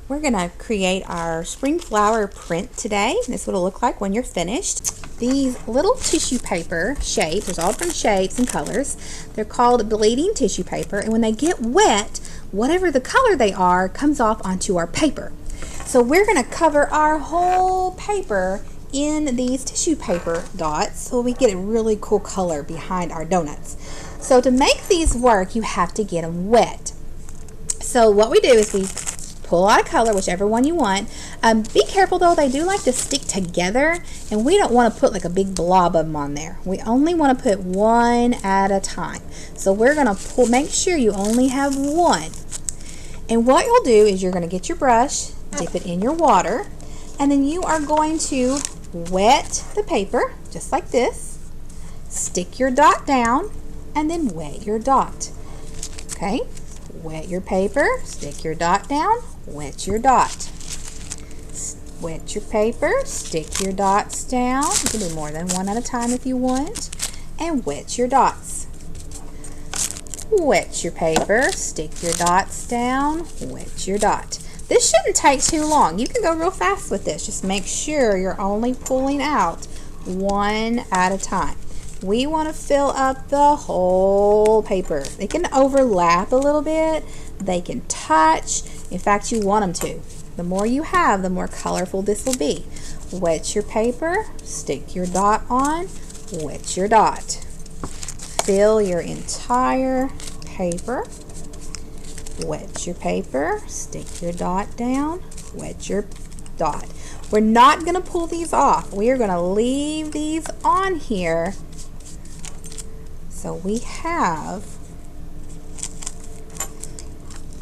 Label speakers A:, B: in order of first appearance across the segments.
A: We're going to create our spring flower print today. This is what it'll look like when you're finished. These little tissue paper shapes, there's all different shapes and colors. They're called bleeding tissue paper, and when they get wet, whatever the color they are comes off onto our paper. So we're going to cover our whole paper in these tissue paper dots so we get a really cool color behind our donuts. So to make these work, you have to get them wet. So what we do is we pull out a color, whichever one you want. Be careful though, they do like to stick together, and we don't want to put like a big blob of them on there. We only want to put one at a time. So we're going to make sure you only have one. And what you'll do is you're going to get your brush, dip it in your water, and then you are going to wet the paper just like this. Stick your dot down and then wet your dot. Okay? Wet your paper, stick your dot down, wet your dot. Wet your paper, stick your dots down. You can do more than one at a time if you want. And wet your dots. Wet your paper, stick your dots down, wet your dot. This shouldn't take too long. You can go real fast with this. Just make sure you're only pulling out one at a time. We want to fill up the whole paper. They can overlap a little bit. They can touch. In fact, you want them to. The more you have, the more colorful this will be. Wet your paper, stick your dot on, wet your dot. Fill your entire paper. Wet your paper, stick your dot down, wet your dot. We're not going to pull these off. We are going to leave these on here. So we have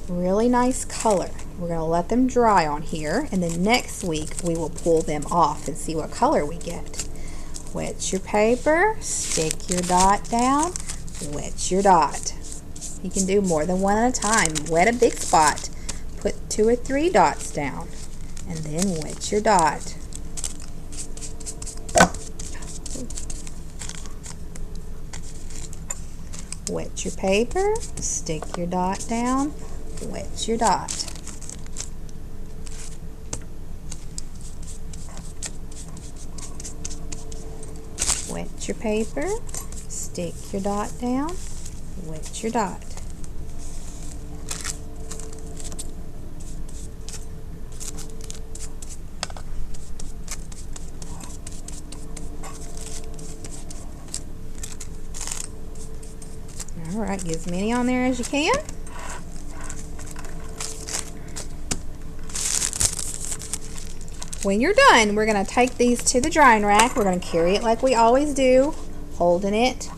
A: really nice color. We're going to let them dry on here, and then next week we will pull them off and see what color we get. Wet your paper, stick your dot down, wet your dot. You can do more than one at a time. Wet a big spot. Put 2 or 3 dots down, and then wet your dot. Wet your paper, stick your dot down, wet your dot. Wet your paper, stick your dot down, wet your dot. Alright, get as many on there as you can. When you're done, we're going to take these to the drying rack. We're going to carry it like we always do, holding it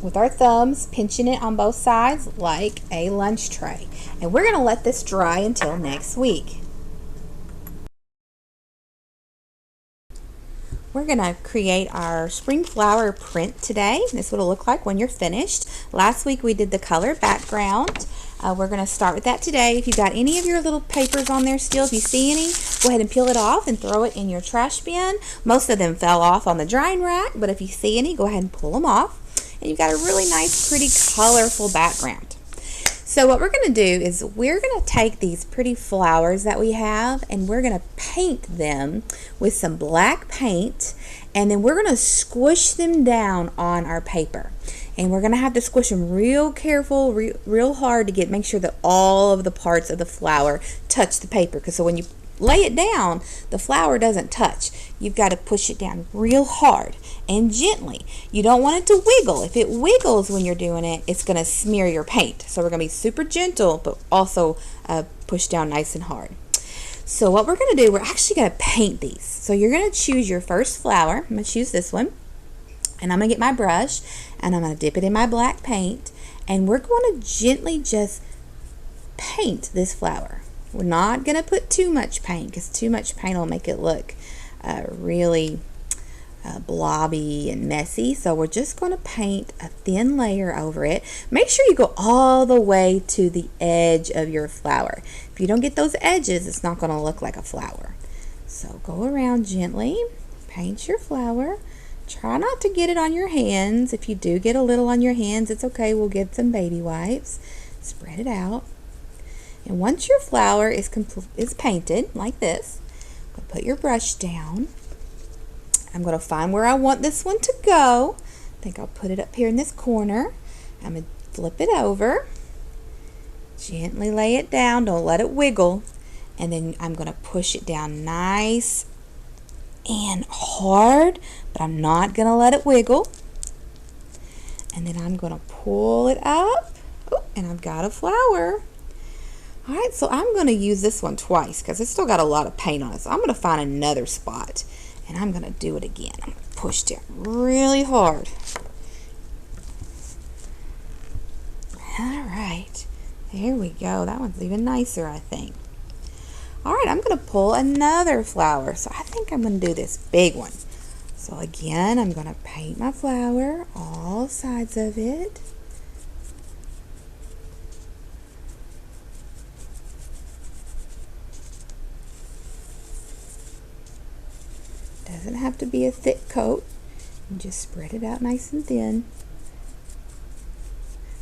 A: with our thumbs, pinching it on both sides like a lunch tray. And we're going to let this dry until next week. We're going to create our spring flower print today. This is what it'll look like when you're finished. Last week we did the color background. We're going to start with that today. If you've got any of your little papers on there still, if you see any, go ahead and peel it off and throw it in your trash bin. Most of them fell off on the drying rack, but if you see any, go ahead and pull them off. And you've got a really nice, pretty, colorful background. So what we're going to do is we're going to take these pretty flowers that we have, and we're going to paint them with some black paint, and then we're going to squish them down on our paper. And we're going to have to squish them real careful, real hard to make sure that all of the parts of the flower touch the paper. Because so when you lay it down, the flower doesn't touch. You've got to push it down real hard and gently. You don't want it to wiggle. If it wiggles when you're doing it, it's going to smear your paint. So we're going to be super gentle, but also push down nice and hard. So what we're going to do, we're actually going to paint these. So you're going to choose your first flower. I'm going to choose this one. And I'm going to get my brush, and I'm going to dip it in my black paint. And we're going to gently just paint this flower. We're not going to put too much paint, because too much paint will make it look really blobby and messy. So we're just going to paint a thin layer over it. Make sure you go all the way to the edge of your flower. If you don't get those edges, it's not going to look like a flower. So go around gently, paint your flower. Try not to get it on your hands. If you do get a little on your hands, it's okay. We'll get some baby wipes. Spread it out. And once your flower is painted like this, put your brush down. I'm going to find where I want this one to go. I think I'll put it up here in this corner. I'm going to flip it over. Gently lay it down. Don't let it wiggle. And then I'm going to push it down nice and hard, but I'm not going to let it wiggle. And then I'm going to pull it up. Oh, and I've got a flower. All right, so I'm going to use this one twice because it's still got a lot of paint on it. So I'm going to find another spot, and I'm going to do it again. I'm going to push down really hard. All right, there we go. That one's even nicer, I think. All right, I'm going to pull another flower. So I think I'm going to do this big one. So again, I'm going to paint my flower, all sides of it. Doesn't have to be a thick coat. You just spread it out nice and thin.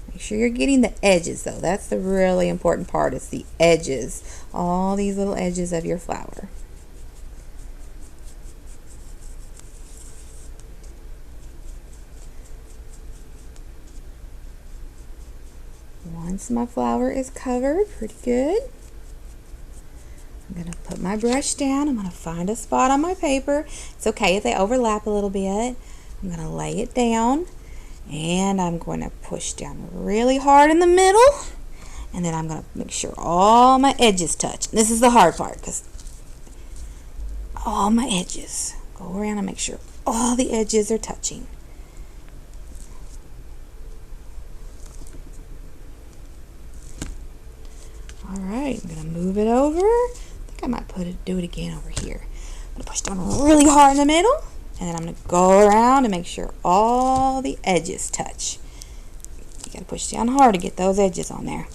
A: Make sure you're getting the edges though. That's the really important part, is the edges. All these little edges of your flower. Once my flower is covered, pretty good, I'm going to put my brush down. I'm going to find a spot on my paper. It's okay if they overlap a little bit. I'm going to lay it down, and I'm going to push down really hard in the middle, and then I'm going to make sure all my edges touch. This is the hard part, because all my edges, go around and make sure all the edges are touching. All right, I'm going to move it over. I think I might do it again over here. I'm going to push down really hard in the middle, and then I'm going to go around and make sure all the edges touch. You got to push down hard to get those edges on there.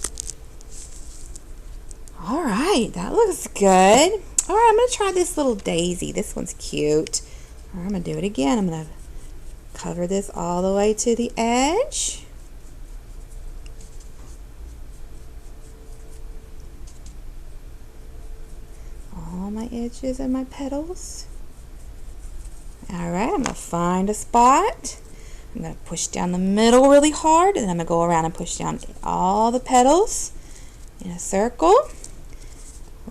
A: All right, that looks good. All right, I'm going to try this little daisy. This one's cute. All right, I'm going to do it again. I'm going to cover this all the way to the edge. All my edges and my petals. All right, I'm going to find a spot. I'm going to push down the middle really hard, and then I'm going to go around and push down all the petals in a circle.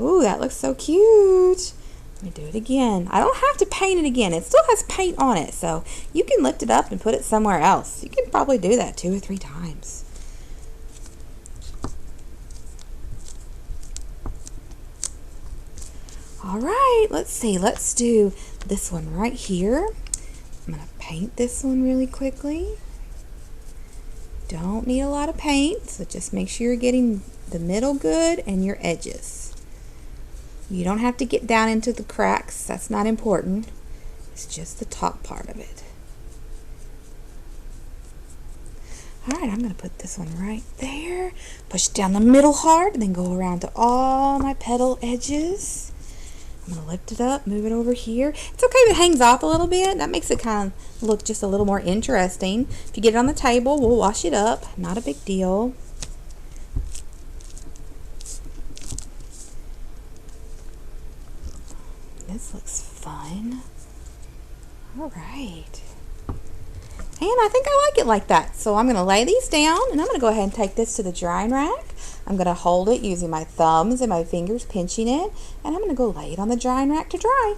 A: Ooh, that looks so cute. Let me do it again. I don't have to paint it again. It still has paint on it, so you can lift it up and put it somewhere else. You can probably do that 2 or 3 times. All right, let's see. Let's do this one right here. I'm going to paint this one really quickly. Don't need a lot of paint, so just make sure you're getting the middle good and your edges. You don't have to get down into the cracks. That's not important. It's just the top part of it. All right, I'm going to put this one right there. Push down the middle hard, and then go around to all my petal edges. I'm going to lift it up, move it over here. It's okay if it hangs off a little bit. That makes it kind of look just a little more interesting. If you get it on the table, we'll wash it up. Not a big deal. This looks fun. All right. And I think I like it like that. So I'm going to lay these down, and I'm going to go ahead and take this to the drying rack. I'm going to hold it using my thumbs and my fingers, pinching it, and I'm going to go lay it on the drying rack to dry.